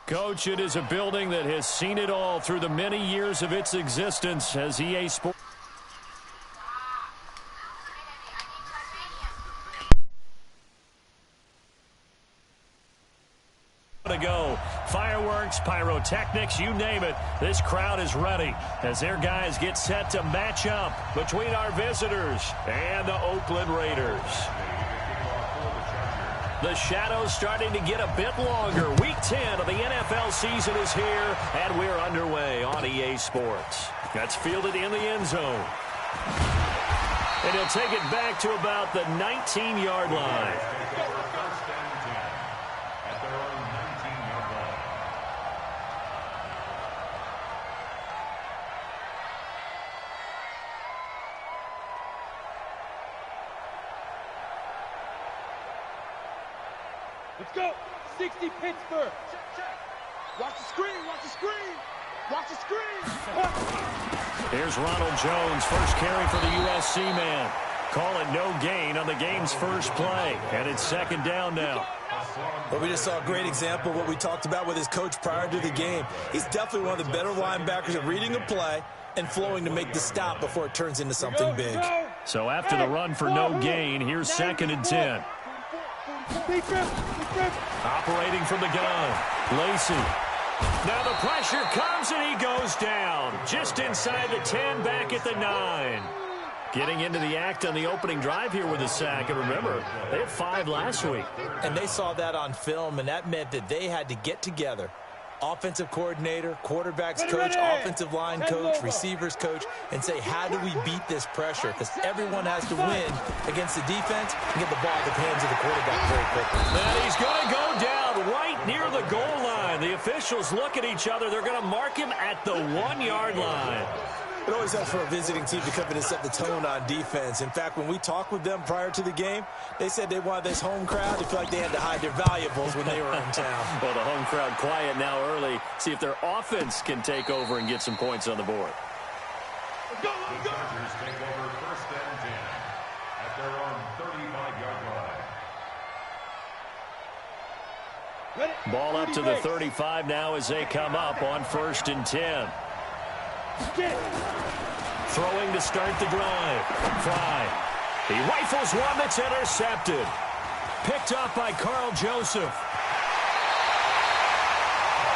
Coach, it is a building that has seen it all through the many years of its existence as EA Sports. To go. Fireworks, pyrotechnics, you name it. This crowd is ready as their guys get set to match up between our visitors and the Oakland Raiders. The shadow's starting to get a bit longer. Week 10 of the NFL season is here, and we're underway on EA Sports. That's fielded in the end zone. And he'll take it back to about the 19-yard line. Let's go. 60 Pittsburgh. Watch the screen. Watch the screen. Watch the screen. Here's Ronald Jones, first carry for the USC man. Call it no gain on the game's first play. And it's second down now. Well, we just saw a great example of what we talked about with his coach prior to the game. He's definitely one of the better linebackers at reading a play and flowing to make the stop before it turns into something big. So after the run for no gain, here's second and 10. Operating from the gun, Lacey. Now the pressure comes and he goes down. Just inside the 10, back at the 9. Getting into the act on the opening drive here with a sack. And remember, they had 5 last week. And they saw that on film, and that meant that they had to get together. Offensive coordinator, quarterback's coach, offensive line coach, receivers coach, and say, how do we beat this pressure? Because everyone has to win against the defense and get the ball at the hands of the quarterback very quickly. And he's going to go down right near the goal line. The officials look at each other. They're going to mark him at the 1-yard line. It always helps for a visiting team to come in and set the tone on defense. In fact, when we talked with them prior to the game, they said they wanted this home crowd to feel like they had to hide their valuables when they were in town. Well, the home crowd quiet now early. See if their offense can take over and get some points on the board. Let's go, let's go. The Chargers take over first and 10 at their own 35-yard line. Ball up to the 35 now as they come up on first and 10. Throwing to start the drive. Fry. He rifles one that's intercepted. Picked up by Carl Joseph.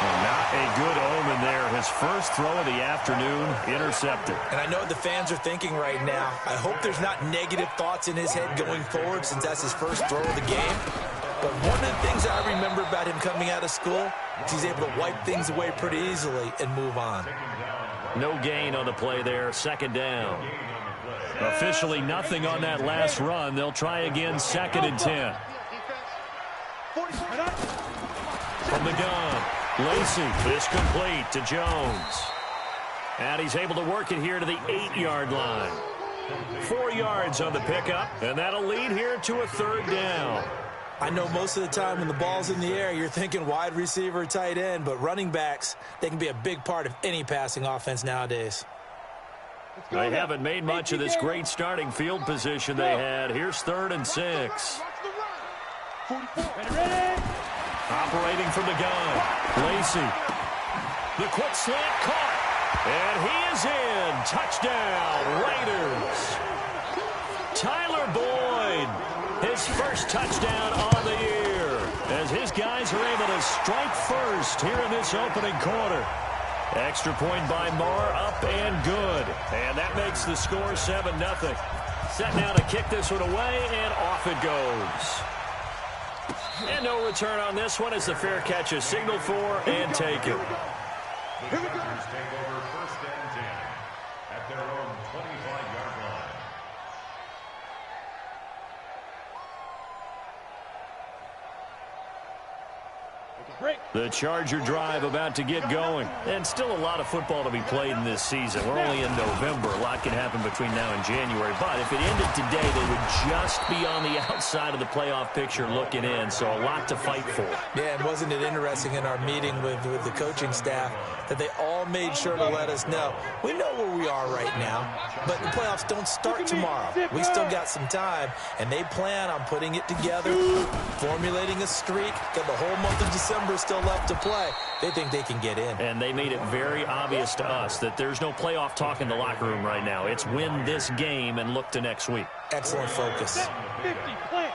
Well, not a good omen there. His first throw of the afternoon intercepted. And I know what the fans are thinking right now. I hope there's not negative thoughts in his head going forward since that's his first throw of the game. But one of the things that I remember about him coming out of school is he's able to wipe things away pretty easily and move on. No gain on the play there. Second down. Officially nothing on that last run. They'll try again second and 10. From the gun, Lacey is complete to Jones. And he's able to work it here to the 8-yard line. 4 yards on the pickup, and that'll lead here to a third down. I know most of the time when the ball's in the air, you're thinking wide receiver, tight end, but running backs, they can be a big part of any passing offense nowadays. They haven't made much of this great starting field position they had. Here's third and 6. Operating from the gun, Lacey. The quick slant caught, and he is in. Touchdown, Raiders. Tyler Boyd. His first touchdown on the year as his guys are able to strike first here in this opening quarter. Extra point by Marr, up and good. And that makes the score 7-0. Set now to kick this one away, and off it goes. And no return on this one as the fair catch is signaled for and taken. The Chargers take over first and 10 at their own 25-yard line. The Charger drive about to get going. And still a lot of football to be played in this season. We're only in November. A lot can happen between now and January. But if it ended today, they would just be on the outside of the playoff picture looking in. So a lot to fight for. Yeah, and wasn't it interesting in our meeting with the coaching staff that they all made sure to let us know, we know where we are right now, but the playoffs don't start tomorrow. We still got some time, and they plan on putting it together, formulating a streak, got the whole month of December numbers still left to play, they think they can get in. And they made it very obvious to us that there's no playoff talk in the locker room right now. It's win this game and look to next week. Excellent focus. 50, plant.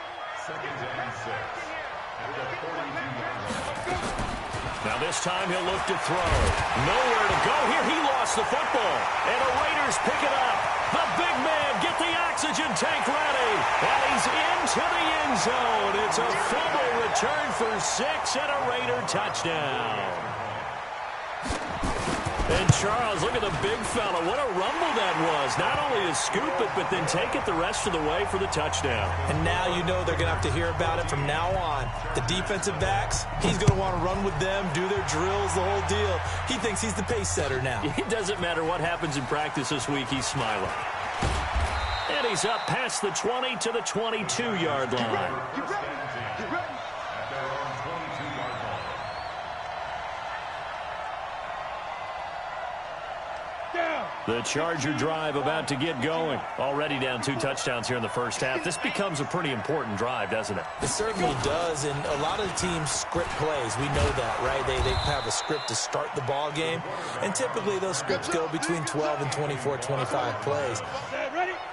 Now this time he'll look to throw. Nowhere to go here. He lost the football. And the Raiders pick it up. The big man, get the oxygen tank ready. And he's into the end zone. It's a fumble return for 6 and a Raider touchdown. And Charles, look at the big fella. What a rumble that was. Not only to scoop it, but then take it the rest of the way for the touchdown. And now you know they're going to have to hear about it from now on. The defensive backs, he's going to want to run with them, do their drills, the whole deal. He thinks he's the pace setter now. It doesn't matter what happens in practice this week, he's smiling. And he's up past the 20 to the 22-yard line. Get ready. The Charger drive about to get going. Already down 2 touchdowns here in the first half. This becomes a pretty important drive, doesn't it? It certainly does, and a lot of the teams script plays. We know that, right? They have a script to start the ball game, and typically those scripts go between 12 and 24, 25 plays.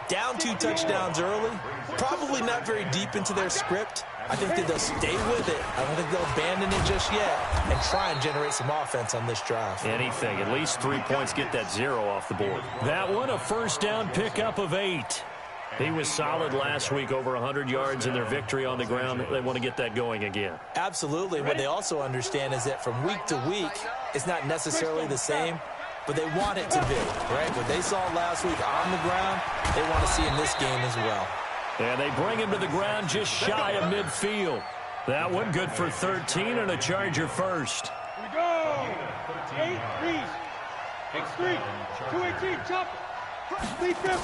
Down 2 touchdowns early, probably not very deep into their script. I think that they'll stay with it. I don't think they'll abandon it just yet and try and generate some offense on this drive. Anything. At least 3 points, get that 0 off the board. That one, a first down pickup of 8. He was solid last week, over 100 yards in their victory on the ground. They want to get that going again. Absolutely. What they also understand is that from week to week, it's not necessarily the same, but they want it to be, right? What they saw last week on the ground, they want to see in this game as well. And they bring him to the ground just shy of midfield. That one good for 13 and a Charger first. Here we go. 8, please. X3. 218, chop. Lead grip.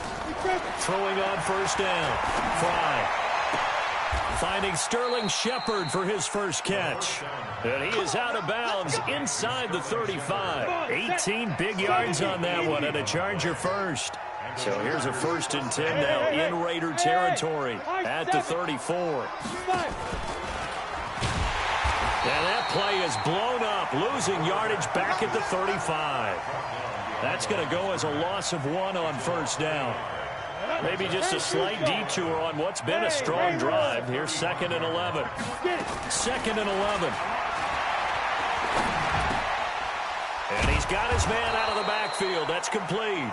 Throwing on first down. Fry. Finding Sterling Shepard for his first catch. And he is out of bounds inside the 35. 18 big yards on that one and a Charger first. So here's a 1st and 10 now in Raider territory at the 34. And that play is blown up, losing yardage back at the 35. That's going to go as a loss of 1 on first down. Maybe just a slight detour on what's been a strong drive. Here's 2nd and 11. 2nd and 11. And he's got his man out of the backfield. That's complete.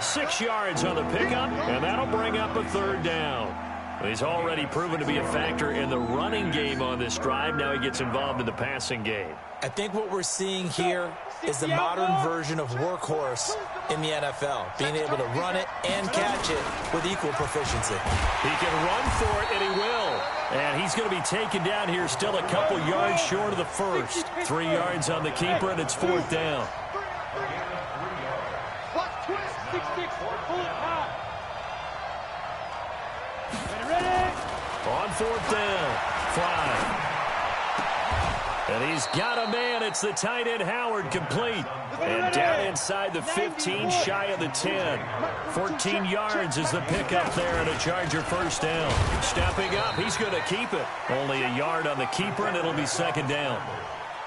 6 yards on the pickup, and that'll bring up a 3rd down. He's already proven to be a factor in the running game on this drive. Now he gets involved in the passing game. I think what we're seeing here is the modern version of workhorse in the NFL, being able to run it and catch it with equal proficiency. He can run for it, and he will. And he's going to be taken down here still a couple yards short of the first. 3 yards on the keeper, and it's 4th down. On 4th down, Fry. And he's got a man. It's the tight end, Howard, complete. And down inside the 15, shy of the 10. 14 yards is the pickup there, and a Charger first down. Stepping up, he's going to keep it. Only a yard on the keeper, and it'll be 2nd down.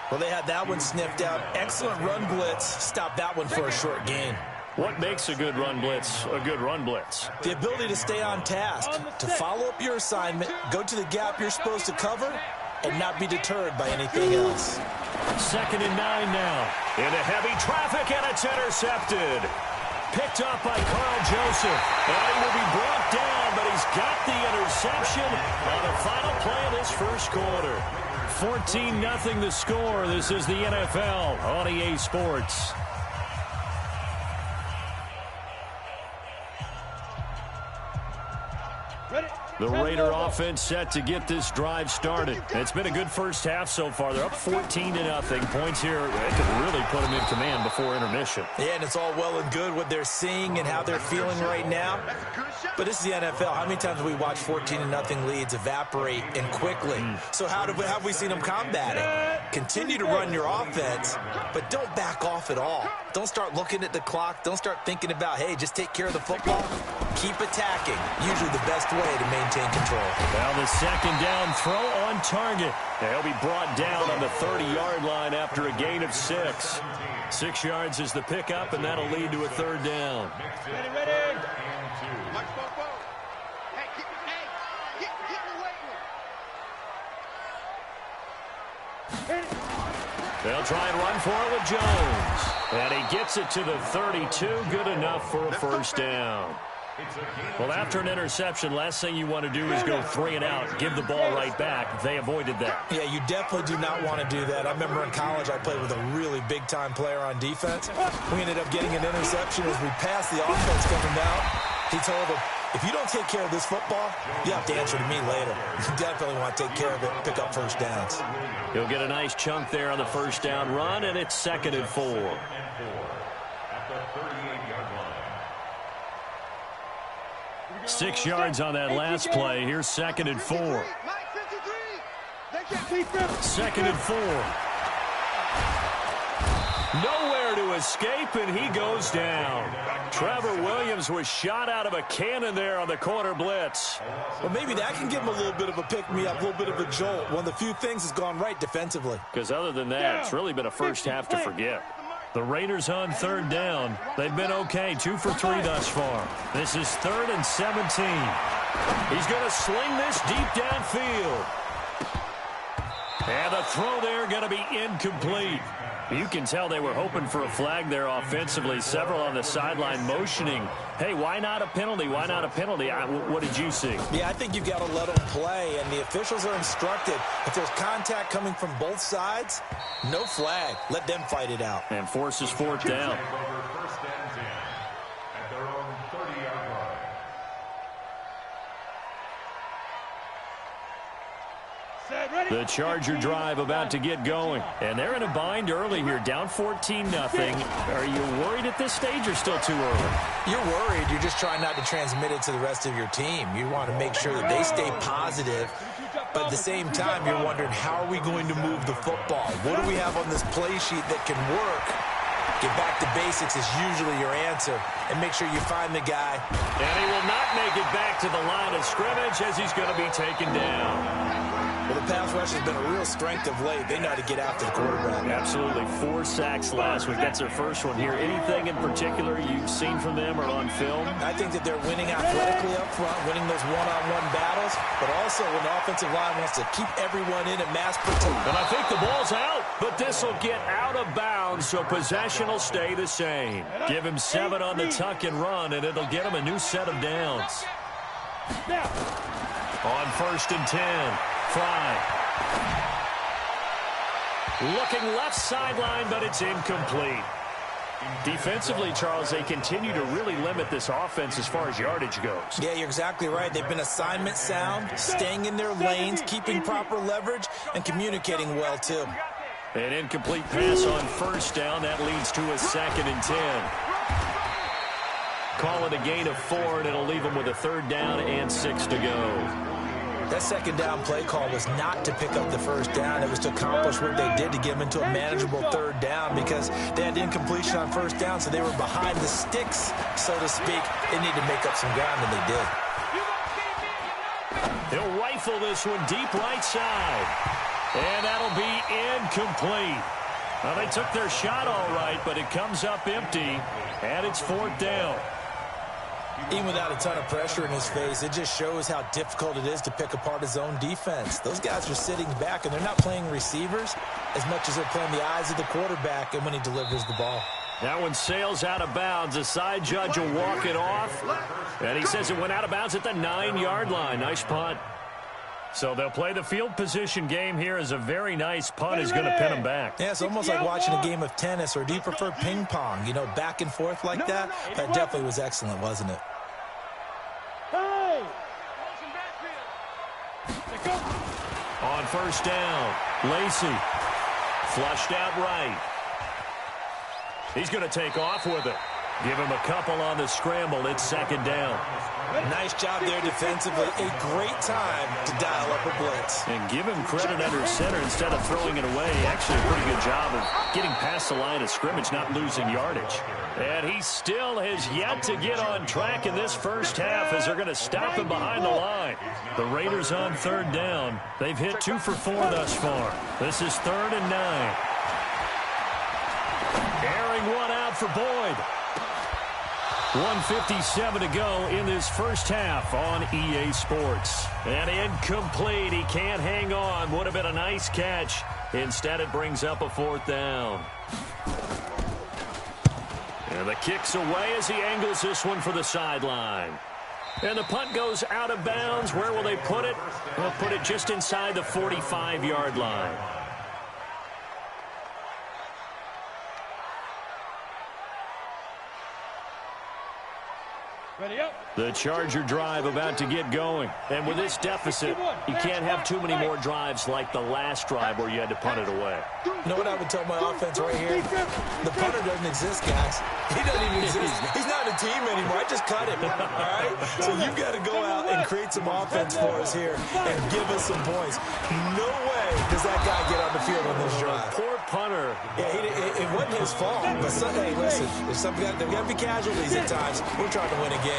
Well, they had that one sniffed out. Excellent run blitz. Stop that one for a short gain. What makes a good run blitz a good run blitz? The ability to stay on task, to follow up your assignment, go to the gap you're supposed to cover, and not be deterred by anything else. 2nd and 9 now. Into heavy traffic, and it's intercepted. Picked up by Carl Joseph. And he will be brought down, but he's got the interception on the final play of this first quarter. 14-0 the score. This is the NFL on EA Sports. The Raider offense set to get this drive started. It's been a good first half so far. They're up 14-0. Points here, they could really put them in command before intermission. Yeah, and it's all well and good what they're seeing and how they're feeling right now. But this is the NFL. How many times have we watched 14-0 leads evaporate and quickly? So how have we seen them combat it? Continue to run your offense, but don't back off at all. Don't start looking at the clock. Don't start thinking about, hey, just take care of the football. keep attacking. Usually the best way to maintain control. Now the second down throw on target. He'll be brought down on the 30-yard line after a gain of 6. 6 yards is the pickup, and that'll lead to a third down. Ready, ready. They'll try and run for it with Jones. And he gets it to the 32. Good enough for a first down. Well, after an interception, last thing you want to do is go 3 and out, give the ball right back. They avoided that. Yeah, you definitely do not want to do that. I remember in college I played with a really big-time player on defense. We ended up getting an interception as we passed the offense coming out. He told him, if you don't take care of this football, you have to answer to me later. You definitely want to take care of it, pick up first downs. He'll get a nice chunk there on the first down run, and it's 2nd and 4. At the 38-yard line. 6 yards on that last play. Here's 2nd and 4. 2nd and 4. Nowhere to escape, and he goes down. Trevor Williams was shot out of a cannon there on the corner blitz. Well, maybe that can give him a little bit of a pick-me-up, a little bit of a jolt. One of the few things that's gone right defensively. Because other than that, it's really been a first half to forget. The Raiders on third down. They've been okay, 2 for 3 thus far. This is 3rd and 17. He's going to sling this deep downfield. And the throw there going to be incomplete. You can tell they were hoping for a flag there offensively. Several on the sideline motioning, hey, why not a penalty? Why not a penalty? What did you see? Yeah, I think you've got to let them play, and the officials are instructed. If there's contact coming from both sides, no flag. Let them fight it out. And forces 4th down. First and 10 at their own 30-yard line. The Charger drive about to get going. And they're in a bind early here, down 14-0. Are you worried at this stage or still too early? You're worried. You're just trying not to transmit it to the rest of your team. You want to make sure that they stay positive. But at the same time, you're wondering, how are we going to move the football? What do we have on this play sheet that can work? Get back to basics is usually your answer. And make sure you find the guy. And he will not make it back to the line of scrimmage as he's going to be taken down. Well, the pass rush has been a real strength of late. They know how to get after the quarterback. Absolutely. 4 sacks last week. That's their first one here. Anything in particular you've seen from them or on film? I think that they're winning athletically up front, winning those one-on-one battles, but also when the offensive line wants to keep everyone in and mass protect. And I think the ball's out, but this will get out of bounds, so possession will stay the same. Give him 7 on the tuck and run, and it'll get him a new set of downs. On 1st and 10. Fry. Looking left sideline, but it's incomplete. Defensively, Charles, they continue to really limit this offense as far as yardage goes. Yeah, you're exactly right. They've been assignment sound, staying in their lanes, keeping proper leverage, and communicating well, too. An incomplete pass on 1st down. That leads to a 2nd and 10. Call it a gain of 4, and it'll leave them with a 3rd down and 6 to go. That 2nd down play call was not to pick up the 1st down. It was to accomplish what they did to get them into a manageable 3rd down because they had incompletion on 1st down, so they were behind the sticks, so to speak. They need to make up some ground, and they did. He'll rifle this one deep right side. And that'll be incomplete. Well, they took their shot all right, but it comes up empty, and it's 4th down. Even without a ton of pressure in his face, it just shows how difficult it is to pick apart his own defense. Those guys are sitting back, and they're not playing receivers as much as they're playing the eyes of the quarterback and when he delivers the ball. That one sails out of bounds. The side judge will walk it off, and he says it went out of bounds at the 9-yard line. Nice punt. So they'll play the field position game here as a very nice punt is going to pin them back. Yeah, it's almost like watching a game of tennis, or do you prefer ping pong? You know, back and forth like that? That definitely was excellent, wasn't it? On 1st down, Lacey flushed out right. He's going to take off with it. Give him a couple on the scramble. It's second down. Nice job there defensively. A great time to dial up a blitz. And give him credit under center instead of throwing it away. Actually, a pretty good job of getting past the line of scrimmage, not losing yardage. And he still has yet to get on track in this first half as they're going to stop him behind the line. The Raiders on third down. They've hit 2 for 4 thus far. This is 3rd and 9. Airing one out for Boyd. 1:57 to go in this first half on EA Sports. And incomplete. He can't hang on. Would have been a nice catch. Instead, it brings up a 4th down. And the kick's away as he angles this one for the sideline. And the punt goes out of bounds. Where will they put it? They'll put it just inside the 45-yard line. Ready up. The Charger drive about to get going. And with this deficit, you can't have too many more drives like the last drive where you had to punt it away. You know what I would tell my offense right here? The punter doesn't exist, guys. He doesn't even exist. He's not a team anymore. I just cut him. All right? So you've got to go out and create some offense for us here and give us some points. No way does that guy get on the field on this drive. Poor punter. Yeah, it wasn't his fault. But, hey, listen, there's got to be casualties at times. We're trying to win a game.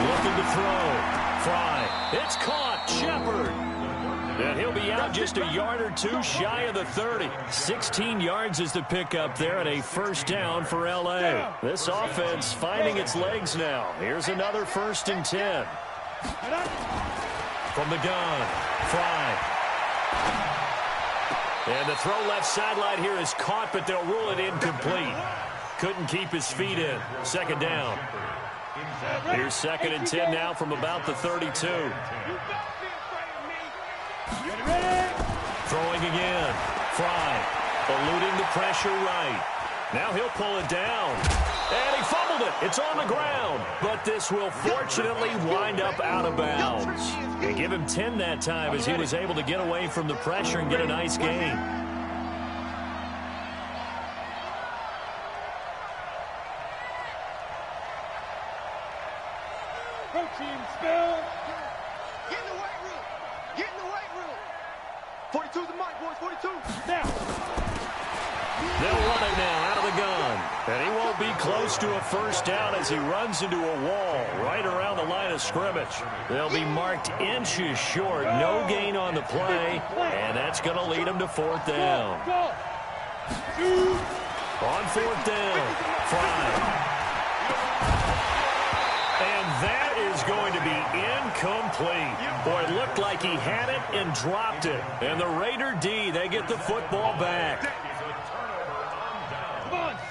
Looking to throw. Fry. It's caught. Shepard. And he'll be out just a yard or two shy of the 30. 16 yards is the pickup there and a first down for L.A. This offense finding its legs now. Here's another 1st and 10. From the gun. Fry. And the throw left sideline here is caught, but they'll rule it incomplete. Couldn't keep his feet in. Second down. Here's 2nd and 10 now from about the 32. Throwing again. Fry. Eluding the pressure right. Now he'll pull it down. And he fumbled it. It's on the ground. But this will fortunately wind up out of bounds. They give him 10 that time as he was able to get away from the pressure and get a nice gain. Protein spill. Get in the weight room. Get in the weight room. 42's the mic, boys. 42. Now. They'll run it now out of the gun. And he won't be close to a first down as he runs into a wall right around the line of scrimmage. They'll be marked inches short. No gain on the play. And that's going to lead him to 4th down. On 4th down. Fry. And that is going to be incomplete. Boy, it looked like he had it and dropped it. And the Raider D, they get the football back.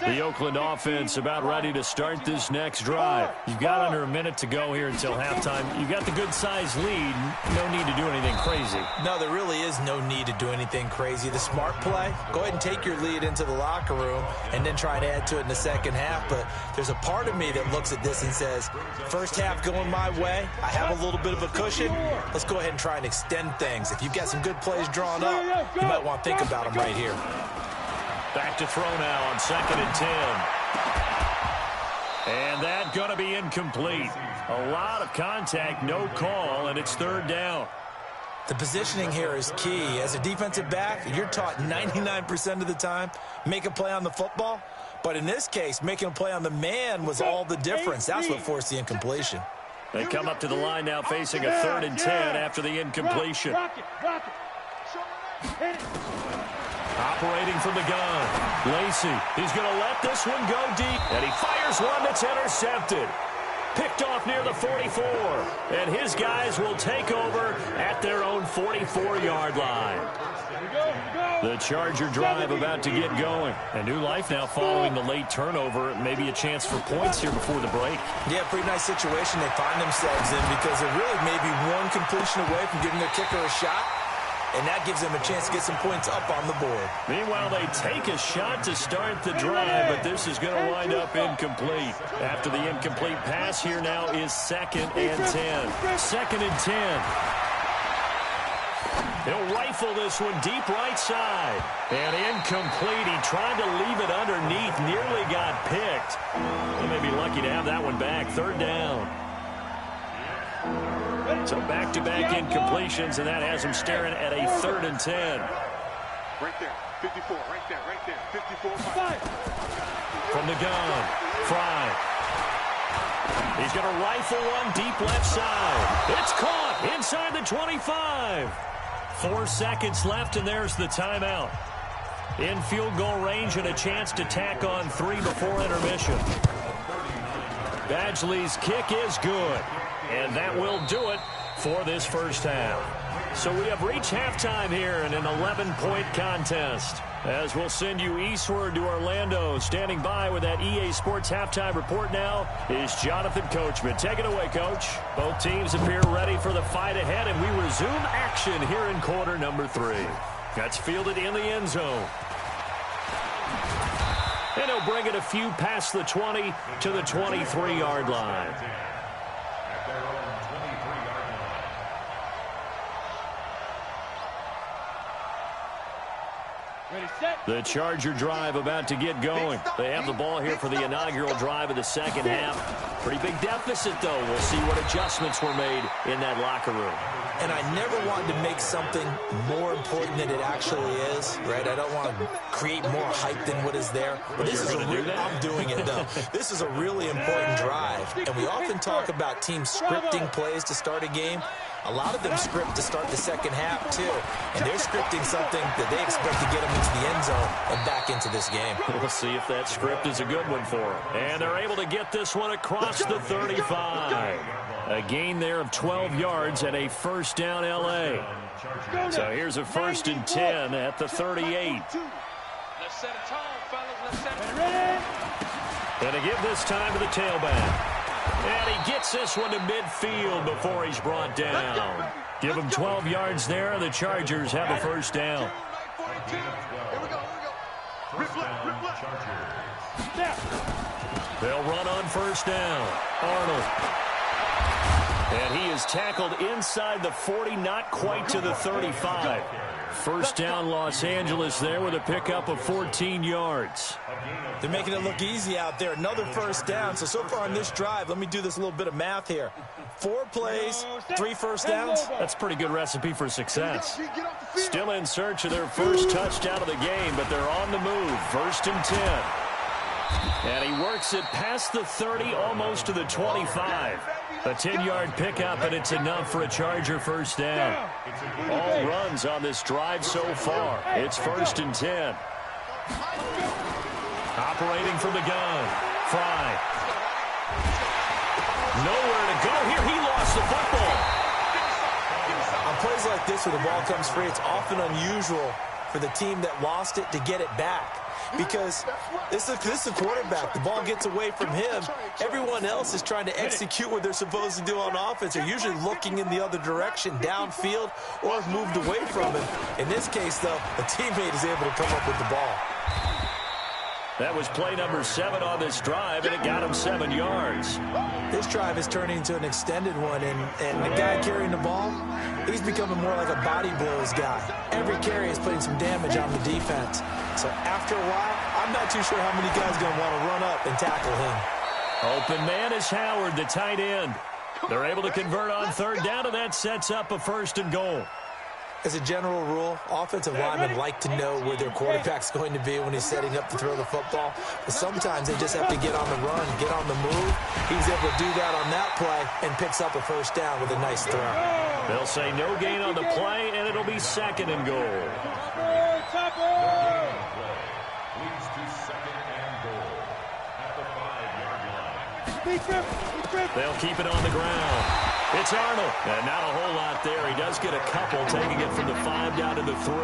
The Oakland offense about ready to start this next drive. You've got under a minute to go here until halftime. You've got the good-sized lead. No need to do anything crazy. No, there really is no need to do anything crazy. The smart play, go ahead and take your lead into the locker room and then try to add to it in the second half. But there's a part of me that looks at this and says, first half going my way, I have a little bit of a cushion. Let's go ahead and try and extend things. If you've got some good plays drawn up, you might want to think about them right here. Back to throw now on 2nd and 10. And that going to be incomplete. A lot of contact, no call, and it's 3rd down. The positioning here is key. As a defensive back, you're taught 99% of the time, make a play on the football. But in this case, making a play on the man was all the difference. That's what forced the incompletion. They come up to the line now facing a 3rd and 10 after the incompletion. Rock it. Hit it. Operating from the gun. Lacey, he's going to let this one go deep. And he fires one that's intercepted. Picked off near the 44. And his guys will take over at their own 44-yard line. The Charger drive about to get going. A new life now following the late turnover. Maybe a chance for points here before the break. Yeah, pretty nice situation they find themselves in because they're really maybe one completion away from giving their kicker a shot. And that gives them a chance to get some points up on the board. Meanwhile, they take a shot to start the drive, but this is going to wind up incomplete. After the incomplete pass, here now is 2nd and 10. 2nd and 10. He'll rifle this one deep right side. And incomplete. He tried to leave it underneath. Nearly got picked. He may be lucky to have that one back. Third down. So back-to-back incompletions, and that has him staring at a 3rd and 10. Right there. 54. Right there. Right there. 54. From the gun. Fry. He's going to rifle one deep left side. It's caught inside the 25. 4 seconds left, and there's the timeout. In field goal range and a chance to tack on 3 before intermission. Badgley's kick is good, and that will do it for this first half. So we have reached halftime here in an 11-point contest. As we'll send you eastward to Orlando. Standing by with that EA Sports halftime report now is Jonathan Coachman. Take it away, Coach. Both teams appear ready for the fight ahead, and we resume action here in quarter number 3. That's fielded in the end zone. And he'll bring it a few past the 20 to the 23-yard line. The Charger drive about to get going. They have the ball here for the inaugural drive of the second half. Pretty big deficit, though. We'll see what adjustments were made in that locker room. And I never wanted to make something more important than it actually is, right? I don't want to create more hype than what is there. But this is I'm doing it, though. This is a really important drive. And we often talk about teams scripting plays to start a game. A lot of them script to start the second half, too. And they're scripting something that they expect to get them into the end zone and back into this game. We'll see if that script is a good one for them. And they're able to get this one across the 35. A gain there of 12 yards and a first down L.A. So here's a 1st and 10 at the 38. Let's set a tone, fellas. Let's set it. And to give this time to the tailback. And he gets this one to midfield before he's brought down. Give him 12 yards there. The Chargers have a first down. They'll run on first down. Arnold. And he is tackled inside the 40, not quite to the 35. First down Los Angeles there with a pickup of 14 yards. They're making it look easy out there. Another first down. So far on this drive, let me do this little bit of math here. 4 plays, 3 first downs. That's a pretty good recipe for success. Still in search of their first touchdown of the game, but they're on the move. 1st and 10. And he works it past the 30, almost to the 25. A 10-yard pickup, and it's enough for a Charger first down. All runs on this drive so far. It's 1st and 10. Operating from the gun. Fry. Nowhere to go here. He lost the football. On plays like this where the ball comes free, it's often unusual for the team that lost it to get it back. Because this is a quarterback. The ball gets away from him. Everyone else is trying to execute what they're supposed to do on offense. They're usually looking in the other direction, downfield, or have moved away from him. In this case, though, a teammate is able to come up with the ball. That was play number 7 on this drive, and it got him 7 yards. This drive is turning into an extended one, and the guy carrying the ball, he's becoming more like a body blows guy. Every carry is putting some damage on the defense. So after a while, I'm not too sure how many guys are going to want to run up and tackle him. Open man is Howard, the tight end. They're able to convert on 3rd down, and that sets up a 1st and goal. As a general rule, offensive linemen like to know where their quarterback's going to be when he's setting up to throw the football. But sometimes they just have to get on the run, get on the move. He was able to do that on that play and picks up a first down with a nice throw. They'll say no gain on the play, and it'll be 2nd and goal. Leads to 2nd and goal at the 5-yard line. They'll keep it on the ground. It's Arnold. And not a whole lot there. He does get a couple, taking it from the 5 down to the 3.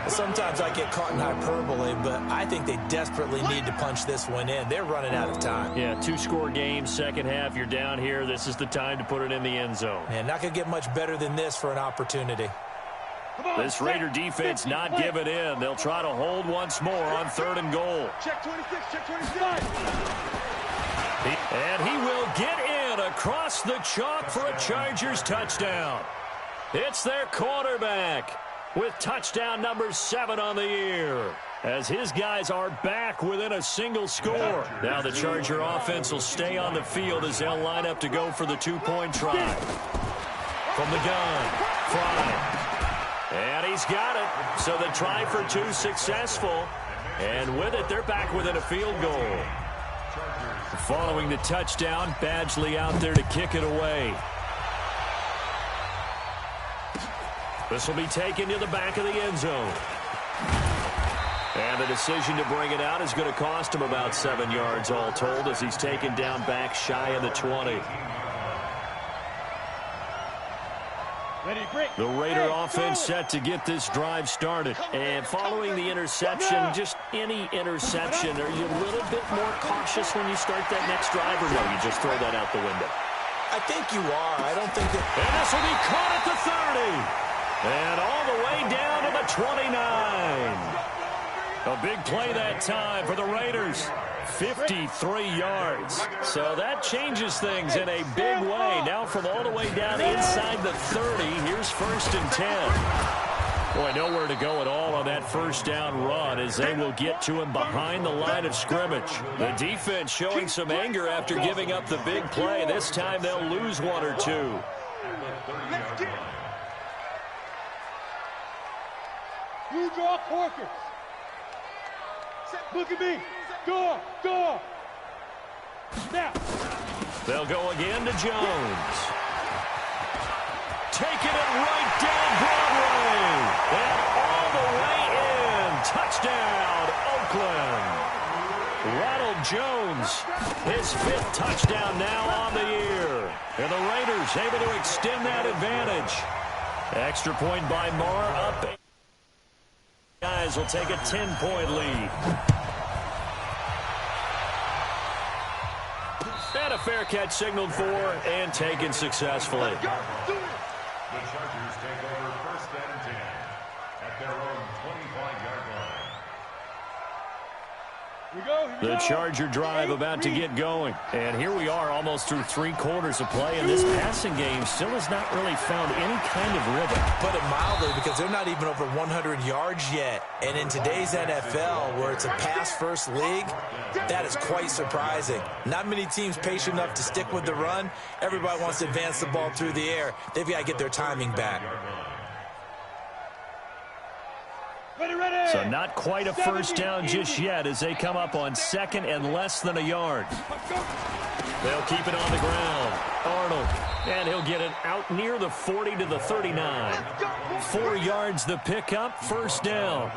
Sometimes I get caught in hyperbole, but I think they desperately need to punch this one in. They're running out of time. Yeah, 2-score game, second half. You're down here. This is the time to put it in the end zone. And not going to get much better than this for an opportunity. This Raider defense not giving in. They'll try to hold once more on 3rd and goal. Check 26, check 26. And he will get in across the chalk for a Chargers touchdown. It's their quarterback with touchdown number 7 on the year, as his guys are back within a single score. Now the Charger offense will stay on the field as they'll line up to go for the 2-point try. From the gun, Fry. And he's got it. So the try for 2 successful. And with it, they're back within a field goal. Following the touchdown, Badgley out there to kick it away. This will be taken to the back of the end zone. And the decision to bring it out is going to cost him about 7 yards all told, as he's taken down back shy of the 20. The Raider offense set to get this drive started. And following the interception, just any interception, are you a little bit more cautious when you start that next drive, or no, you just throw that out the window? I think you are. I don't think that... And this will be caught at the 30. And all the way down to the 29. A big play that time for the Raiders. 53 yards. So that changes things in a big way. Now from all the way down inside the 30, here's 1st and 10. Boy, nowhere to go at all on that first down run, as they will get to him behind the line of scrimmage. The defense showing some anger after giving up the big play. This time they'll lose 1 or 2. You draw Corkers. Look at me. Go. Now. They'll go again to Jones. Taking it right down Broadway. And all the way in. Touchdown, Oakland. Ronald Jones, his 5th touchdown now on the year. And the Raiders able to extend that advantage. Extra point by Marr up. Guys will take a 10-point lead. And a fair catch signaled for and taken successfully. The Chargers take over 1st and 10 at their own 25-yard line. The Charger drive about to get going. And here we are almost through 3 quarters of play, and this passing game still has not really found any kind of rhythm. Put it mildly, because they're not even over 100 yards yet. And in today's NFL, where it's a pass-first league, that is quite surprising. Not many teams patient enough to stick with the run. Everybody wants to advance the ball through the air. They've got to get their timing back. So not quite a first down just yet as they come up on 2nd and less than a yard. They'll keep it on the ground. Arnold, and he'll get it out near the 40 to the 39. 4 yards the pickup, 1st down.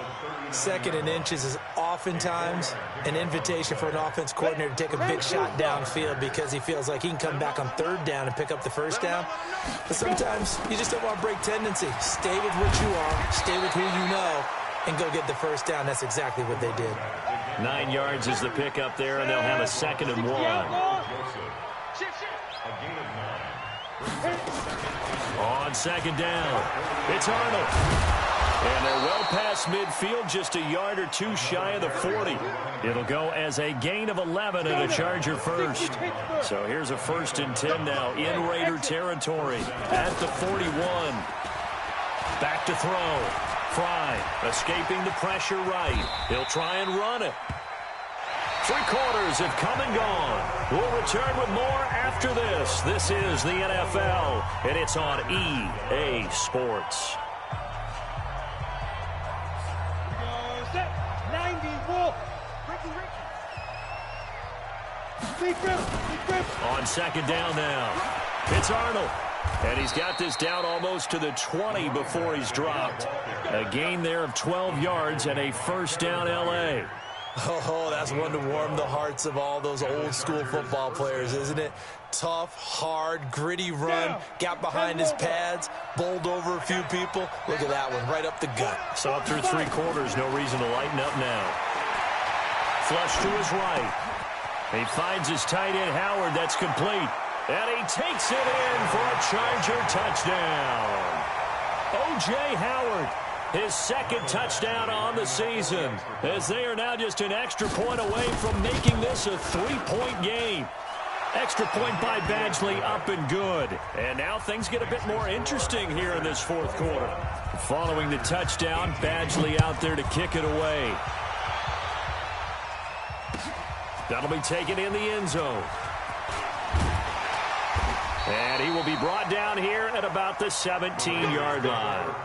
2nd and inches is oftentimes an invitation for an offense coordinator to take a big shot downfield because he feels like he can come back on 3rd down and pick up the 1st down. But sometimes you just don't want to break tendency. Stay with what you are, stay with who you know, and go get the 1st down. That's exactly what they did. 9 yards is the pickup there, and they'll have a 2nd and 1. On 2nd down, it's Arnold. And they're well past midfield, just a yard or 2 shy of the 40. It'll go as a gain of 11 and a Charger 1st. So here's a 1st and 10 now in Raider territory at the 41. Back to throw. Fry escaping the pressure right. He'll try and run it. 3 quarters have come and gone. We'll return with more after this. This is the NFL, and it's on EA Sports. 90 Wolf. On 2nd down now, it's Arnold. And he's got this down almost to the 20 before he's dropped. A gain there of 12 yards and a 1st down L.A. Oh, that's one to warm the hearts of all those old-school football players, isn't it? Tough, hard, gritty run, got behind his pads, bowled over a few people. Look at that one, right up the gut. So up through 3 quarters, no reason to lighten up now. Flush to his right. He finds his tight end, Howard. That's complete. And he takes it in for a Charger touchdown. O.J. Howard, his 2nd touchdown on the season, as they are now just an extra point away from making this a 3-point game. Extra point by Badgley, up and good. And now things get a bit more interesting here in this fourth quarter. Following the touchdown, Badgley out there to kick it away. That'll be taken in the end zone. And he will be brought down here at about the 17-yard line.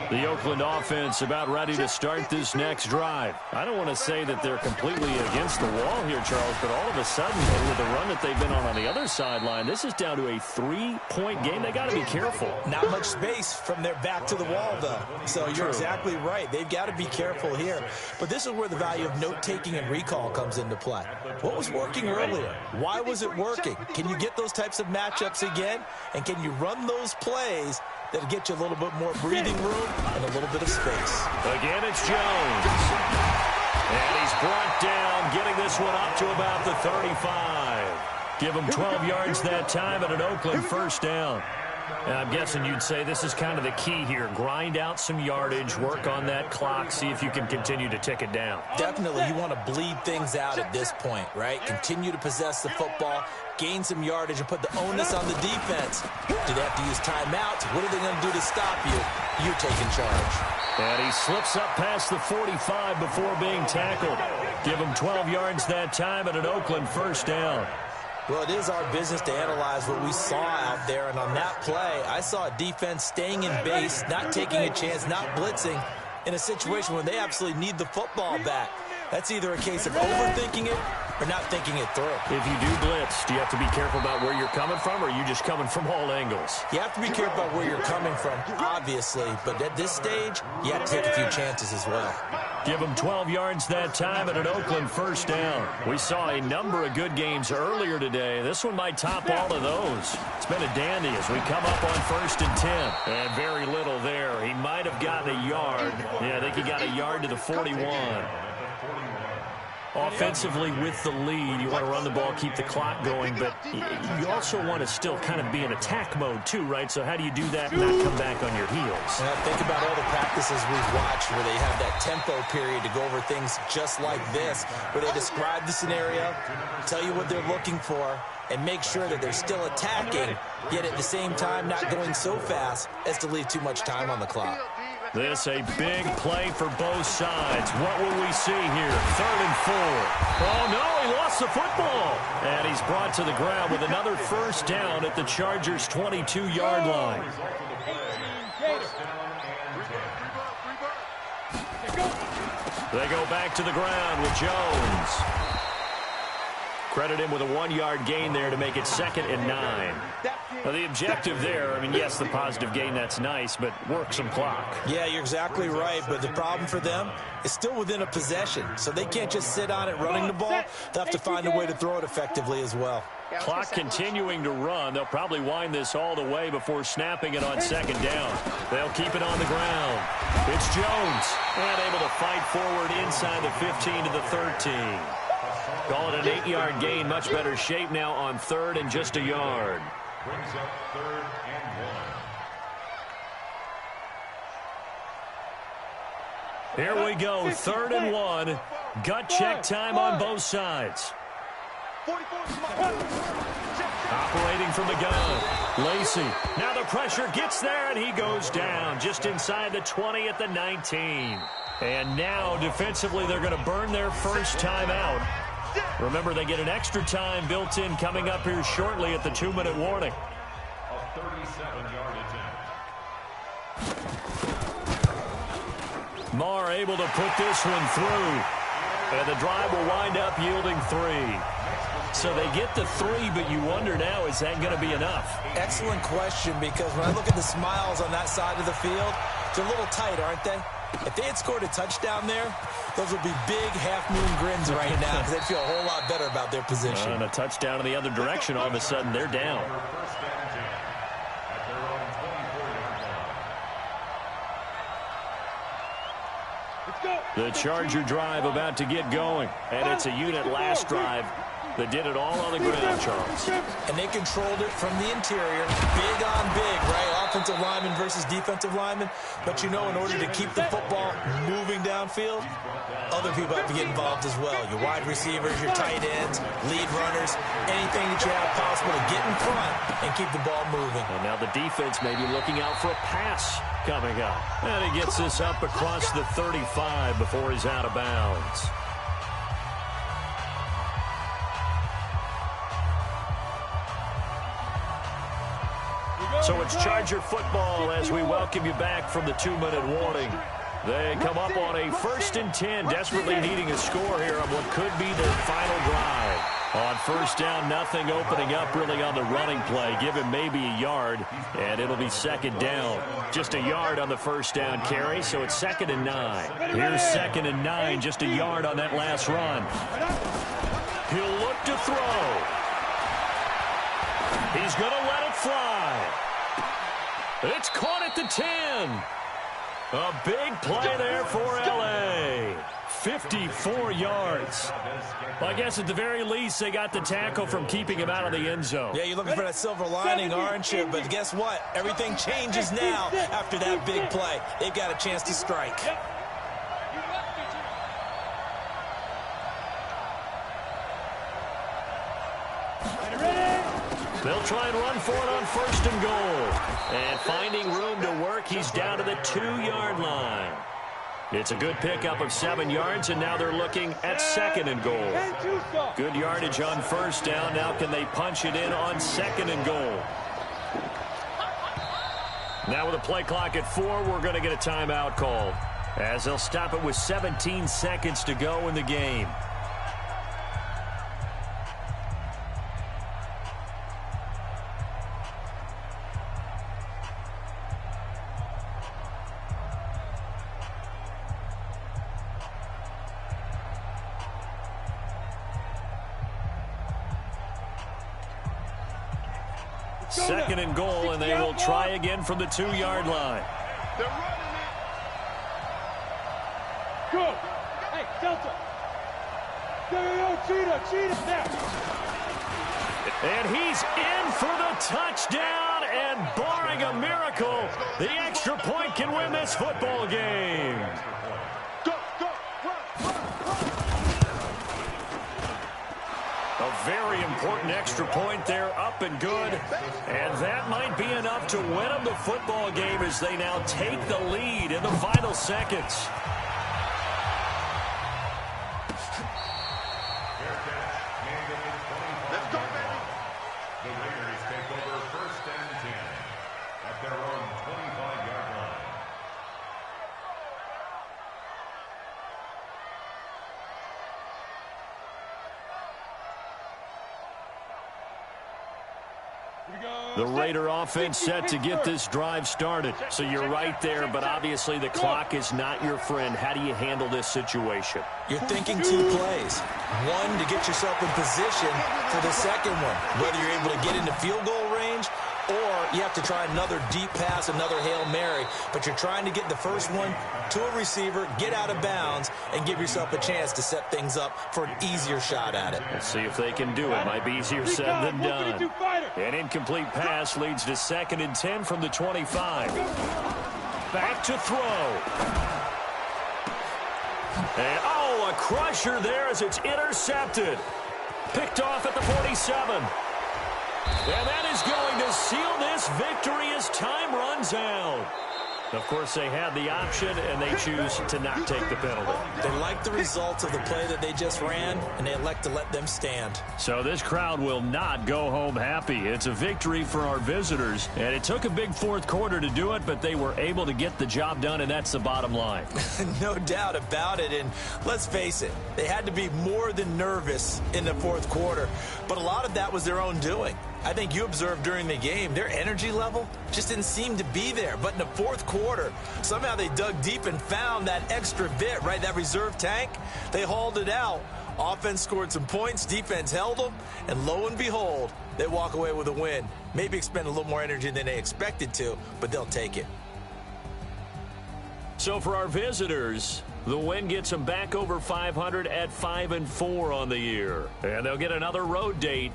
The Oakland offense about ready to start this next drive. I don't want to say that they're completely against the wall here, Charles, but all of a sudden, with the run that they've been on the other sideline, this is down to a 3-point game. They got to be careful. Not much space from their back to the wall, though. So you're exactly right. They've got to be careful here. But this is where the value of note-taking and recall comes into play. What was working earlier? Why was it working? Can you get those types of matchups again? And can you run those plays that'll get you a little bit more breathing room and a little bit of space? Again, it's Jones. And he's brought down, getting this one up to about the 35. Give him 12 yards that time and an Oakland first down. And I'm guessing you'd say this is kind of the key here. Grind out some yardage, work on that clock, see if you can continue to tick it down. Definitely, you want to bleed things out at this point, right? Continue to possess the football, gain some yardage, and put the onus on the defense. Do they have to use timeouts? What are they going to do to stop you? You're taking charge. And he slips up past the 45 before being tackled. Give him 12 yards that time and an Oakland first down. Well, it is our business to analyze what we saw out there, and on that play, I saw a defense staying in base, not taking a chance, not blitzing, in a situation where they absolutely need the football back. That's either a case of overthinking it or not thinking it through. If you do blitz, do you have to be careful about where you're coming from, or are you just coming from all angles? You have to be careful about where you're coming from, obviously, but at this stage, you have to take a few chances as well. Give him 12 yards that time and an Oakland first down. We saw a number of good games earlier today. This one might top all of those. It's been a dandy as we come up on 1st and 10. And very little there. He might have gotten a yard. Yeah, I think he got a yard to the 41. Offensively with the lead, you want to run the ball, keep the clock going, but you also want to still kind of be in attack mode too, right? So how do you do that and not come back on your heels? Think about all the practices we've watched where they have that tempo period to go over things just like this, where they describe the scenario, tell you what they're looking for, and make sure that they're still attacking, yet at the same time not going so fast as to leave too much time on the clock. This a big play for both sides. What will we see here? 3rd and 4. Oh, no, he lost the football. And he's brought to the ground with another first down at the Chargers' 22-yard line. They go back to the ground with Jones. Credit him with a 1-yard gain there to make it 2nd and 9. Now, the objective there, I mean, yes, the positive gain, that's nice, but work some clock. Yeah, you're exactly right, but the problem for them is still within a possession, so they can't just sit on it running the ball. They'll have to find a way to throw it effectively as well. Clock continuing to run. They'll probably wind this all the way before snapping it on 2nd down. They'll keep it on the ground. It's Jones, and able to fight forward inside the 15 to the 13. Call it an 8-yard gain. Much better shape now on 3rd and just a yard. Brings up 3rd and 1. Here we go, 3rd and 1. Gut check time on both sides. Operating from the gun, Lacey. Now the pressure gets there, and he goes down just inside the 20 at the 19. And now defensively they're going to burn their first timeout. Remember, they get an extra time built in coming up here shortly at the 2-minute warning. A 37-yard attempt. Marr able to put this one through. And the drive will wind up yielding 3. So they get the 3, but you wonder now, is that going to be enough? Excellent question, because when I look at the smiles on that side of the field, they're a little tight, aren't they? If they had scored a touchdown there, those would be big half-moon grins right now because they'd feel a whole lot better about their position. And a touchdown in the other direction, all of a sudden they're down. The Charger drive about to get going. And it's a unit last drive that did it all on the ground, Charles. And they controlled it from the interior, big on big, right? Offensive lineman versus defensive lineman. But you know, in order to keep the football moving downfield, other people have to get involved as well. Your wide receivers, your tight ends, lead runners, anything that you have possible to get in front and keep the ball moving. And now the defense may be looking out for a pass coming up. And he gets this up across the 35 before he's out of bounds. So it's Charger football as we welcome you back from the 2-minute warning. They come up on a 1st and 10, desperately needing a score here on what could be their final drive. On 1st down, nothing opening up really on the running play. Give him maybe a yard, and it'll be 2nd down. Just a yard on the 1st down carry, so it's 2nd and 9. Here's 2nd and 9, just a yard on that last run. He'll look to throw. He's going to let it fly. It's caught at the 10. A big play there for L.A. 54 yards. Well, I guess at the very least, they got the tackle from keeping him out of the end zone. Yeah, you're looking for that silver lining, aren't you? But guess what? Everything changes now after that big play. They've got a chance to strike. They'll try and run for it on 1st and goal. And finding room to work, he's down to the 2-yard line. It's a good pickup of 7 yards, and now they're looking at 2nd and goal. Good yardage on 1st down. Now can they punch it in on 2nd and goal? Now with a play clock at 4, we're going to get a timeout called, as they'll stop it with 17 seconds to go in the game. Second and goal, and they will try again from the 2-yard line. They're running it. Go. Hey, Delta. Yo, cheetah, now. And he's in for the touchdown, and barring a miracle, the extra point can win this football game. Go, run. A very important extra point there, up and good. And that might be enough to win them the football game as they now take the lead in the final seconds. Let's go, baby. The Raiders take over 1st and 10 at their own 25-yard line. The Raider offense set to get this drive started. So you're right there, but obviously the clock is not your friend. How do you handle this situation? You're thinking 2 plays. One, to get yourself in position for the second one, whether you're able to get into field goal range or you have to try another deep pass, another Hail Mary. But you're trying to get the first one to a receiver, get out of bounds, and give yourself a chance to set things up for an easier shot at it. Let's see if they can do it. Might be easier said than done. An incomplete pass leads to 2nd and 10 from the 25. Back to throw. And, oh, a crusher there as it's intercepted. Picked off at the 47. And that is going to seal this victory as time runs out. Of course, they had the option, and they choose to not take the penalty. They like the results of the play that they just ran, and they elect to let them stand. So this crowd will not go home happy. It's a victory for our visitors, and it took a big 4th quarter to do it, but they were able to get the job done, and that's the bottom line. No doubt about it, and let's face it, they had to be more than nervous in the 4th quarter, but a lot of that was their own doing. I think you observed during the game, their energy level just didn't seem to be there. But in the 4th quarter, somehow they dug deep and found that extra bit, right, that reserve tank. They hauled it out. Offense scored some points, defense held them, and lo and behold, they walk away with a win. Maybe expend a little more energy than they expected to, but they'll take it. So for our visitors, the win gets them back over 500 at 5-4 on the year. And they'll get another road date